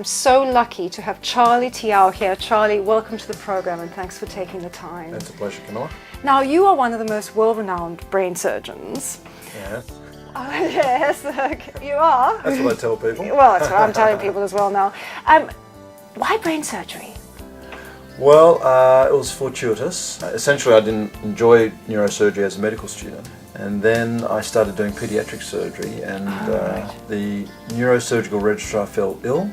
I'm so lucky to have Charlie Teo here. Charlie, welcome to the program and thanks for taking the time. It's a pleasure, Camilla. Now, you are one of the most world-renowned brain surgeons. Yes. Yes, you are. That's what I tell people. Well, that's what I'm telling people as well now. Why brain surgery? Well, it was fortuitous. Essentially, I didn't enjoy neurosurgery as a medical student. And then I started doing pediatric surgery, and the neurosurgical registrar fell ill,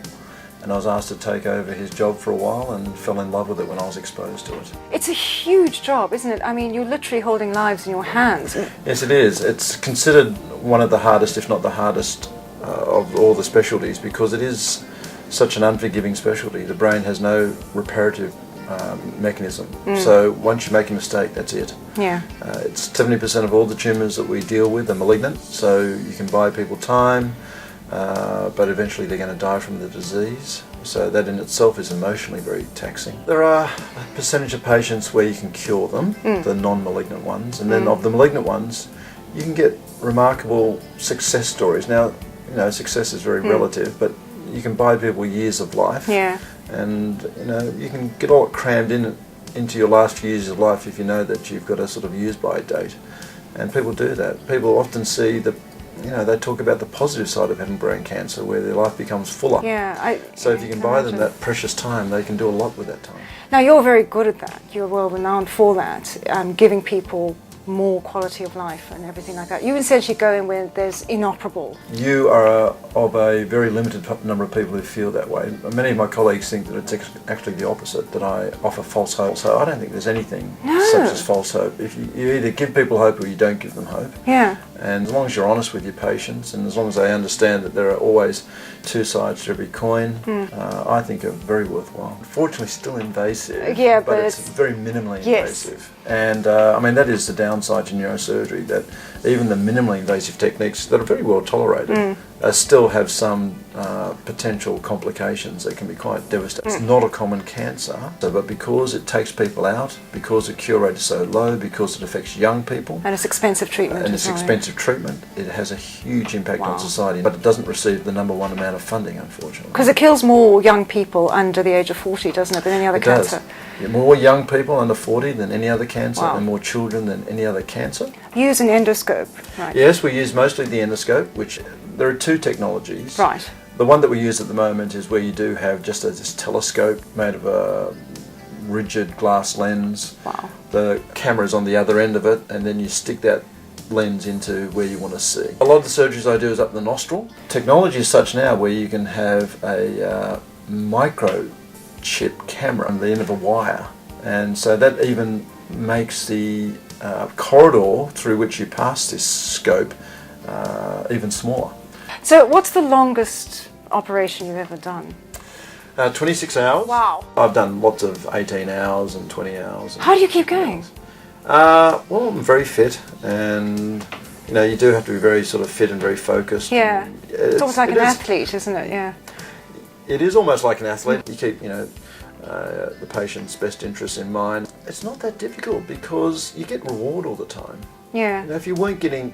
and I was asked to take over his job for a while and fell in love with it when I was exposed to it. It's a huge job, isn't it? I mean, you're literally holding lives in your hands. Yes, it is. It's considered one of the hardest, if not the hardest, of all the specialties, because it is such an unforgiving specialty. The brain has no reparative mechanism. So once you make a mistake, that's it. Yeah. It's 70% of all the tumours that we deal with are malignant, so you can buy people time, but eventually they're going to die from the disease. So that in itself is emotionally very taxing. There are a percentage of patients where you can cure them, the non-malignant ones, and then of the malignant ones, you can get remarkable success stories. Now, you know, success is very relative, but you can buy people years of life. Yeah. And you know, you can get all crammed into your last few years of life if you know that you've got a sort of use-by date. And people do that. People often see the, you know, they talk about the positive side of having brain cancer, where their life becomes fuller. Yeah. So if you can buy them that precious time, they can do a lot with that time. Now, you're very good at that. You're well renowned for that, giving people more quality of life and everything like that. You essentially go in when there's inoperable. You are of a very limited number of people who feel that way. Many of my colleagues think that it's actually the opposite, that I offer false hope. So I don't think there's anything such as false hope. If you either give people hope or you don't give them hope. Yeah. And as long as you're honest with your patients, and as long as they understand that there are always two sides to every coin, I think are very worthwhile. Unfortunately, still invasive, yeah, but it's very minimally invasive. And I mean, that is the downside to neurosurgery, that even the minimally invasive techniques that are very well tolerated still have some potential complications that can be quite devastating. It's not a common cancer, but because it takes people out, because the cure rate is so low, because it affects young people, and it's expensive treatment. And it's expensive treatment, it has a huge impact on society, but it doesn't receive the #1 amount of funding, unfortunately. Because it kills more young people under the age of 40, doesn't it, than any other cancer? Does. Yeah, more young people under 40 than any other cancer, and more children than any other cancer. You use an endoscope, right? Yes, we use mostly the endoscope, which there are two technologies. Right. The one that we use at the moment is where you do have just this telescope made of a rigid glass lens. Wow. The camera's on the other end of it, and then you stick that lens into where you want to see. A lot of the surgeries I do is up the nostril. Technology is such now where you can have a microchip camera on the end of a wire, and so that even makes the corridor through which you pass this scope even smaller. So what's the longest operation you've ever done? 26 hours. Wow. I've done lots of 18 hours and 20 hours. How do you keep going? Well, I'm very fit, and you know, you do have to be very sort of fit and very focused. Yeah. It's almost like an athlete, isn't it? Yeah. It is almost like an athlete. You keep, you know, the patient's best interests in mind. It's not that difficult because you get reward all the time. Yeah. You know, if you weren't getting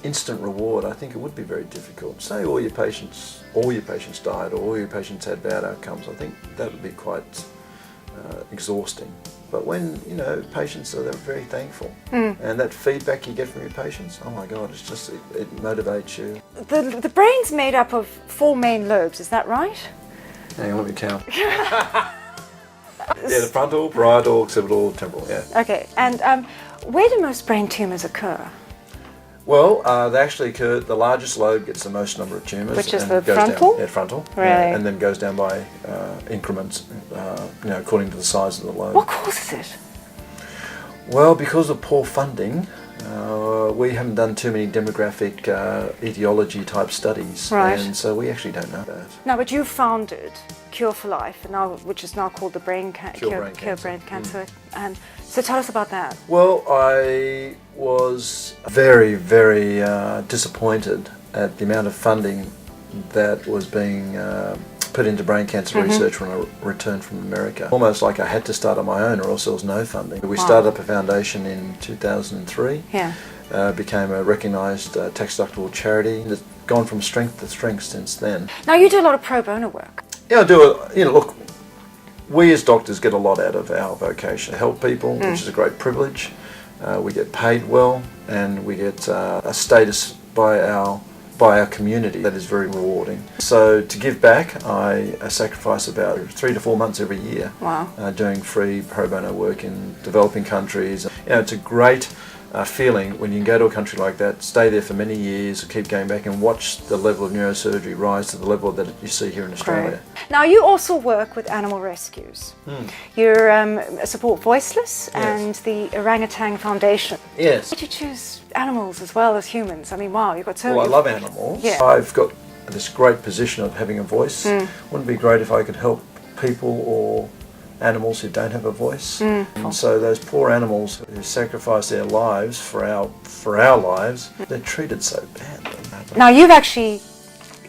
instant reward, I think it would be very difficult. Say all your patients died, or all your patients had bad outcomes. I think that would be quite exhausting. But when, you know, patients are very thankful, and that feedback you get from your patients, oh my God, it's just, it motivates you. The brain's made up of 4 main lobes, is that right? Hang on, let me count. Yeah, the frontal, parietal, occipital, temporal, yeah. Okay, and where do most brain tumours occur? Well, they actually occur, the largest lobe gets the most number of tumours. Which is and the goes frontal? Down, yeah, frontal. Really? Yeah, and then goes down by increments, you know, according to the size of the lobe. What causes it? Well, because of poor funding, we haven't done too many demographic etiology type studies. Right. And so we actually don't know that. No, but you founded Cure for Life, and now, which is now called the Cure Brain Cancer. So tell us about that. Well, I was very, very disappointed at the amount of funding that was being put into brain cancer research when I returned from America. Almost like I had to start on my own, or else there was no funding. We started up a foundation in 2003. Yeah. Became a recognised tax-deductible charity. It's gone from strength to strength since then. Now, you do a lot of pro bono work. Yeah, I do it. Look, we as doctors get a lot out of our vocation. Help people, which is a great privilege. We get paid well, and we get a status by our community that is very rewarding. So to give back, I sacrifice about 3 to 4 months every year. Wow. Doing free pro bono work in developing countries. It's a great feeling when you can go to a country like that, stay there for many years, keep going back and watch the level of neurosurgery rise to the level that you see here in Australia. Great. Now you also work with animal rescues. You support Voiceless and the Orangutan Foundation. Yes. Why did you choose animals as well as humans? I mean, wow, you've got so Well, many. I love animals. Yeah. I've got this great position of having a voice. Wouldn't it be great if I could help people or animals who don't have a voice? And so those poor animals who sacrifice their lives for our lives, they're treated so badly. Now you've actually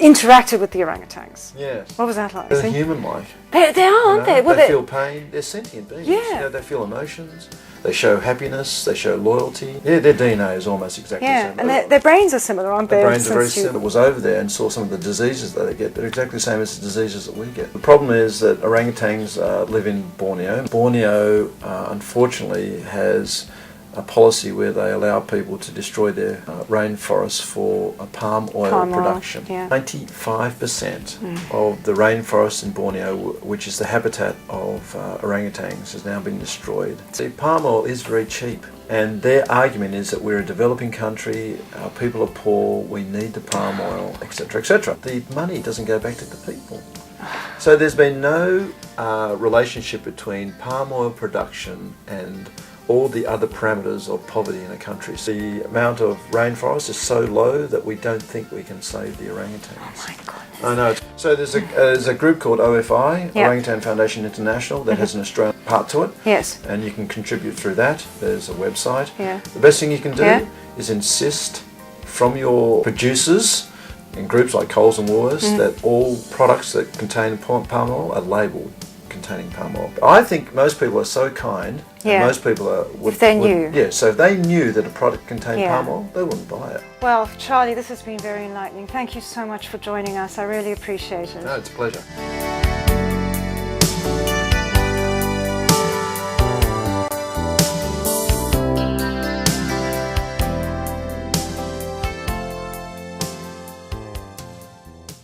interacted with the orangutans. Yes. What was that like? They're human-like. They are, aren't they? Well, they feel pain. They're sentient beings. Yeah. They feel emotions. They show happiness. They show loyalty. Yeah, their DNA is almost exactly the same. And their brains are similar, aren't they? Their brains are very similar. I was over there and saw some of the diseases that they get. They're exactly the same as the diseases that we get. The problem is that orangutans live in Borneo. Borneo, unfortunately, has a policy where they allow people to destroy their rainforests for palm oil production. 95% of the rainforest in Borneo, which is the habitat of orangutans, has now been destroyed. See, palm oil is very cheap, and their argument is that we're a developing country, our people are poor, we need the palm oil, etc., etc. The money doesn't go back to the people. So there's been no relationship between palm oil production and all the other parameters of poverty in a country. The amount of rainforest is so low that we don't think we can save the orangutans. Oh my goodness. I know. So there's a group called OFI, Orangutan Foundation International, that has an Australian part to it. Yes. And you can contribute through that. There's a website. Yeah. The best thing you can do is insist from your producers in groups like Coles and Woolworths that all products that contain palm oil are labelled containing palm oil. I think most people are so kind, and most people are... If they knew. Yeah, so if they knew that a product contained palm oil, they wouldn't buy it. Well, Charlie, this has been very enlightening. Thank you so much for joining us. I really appreciate it. No, it's a pleasure.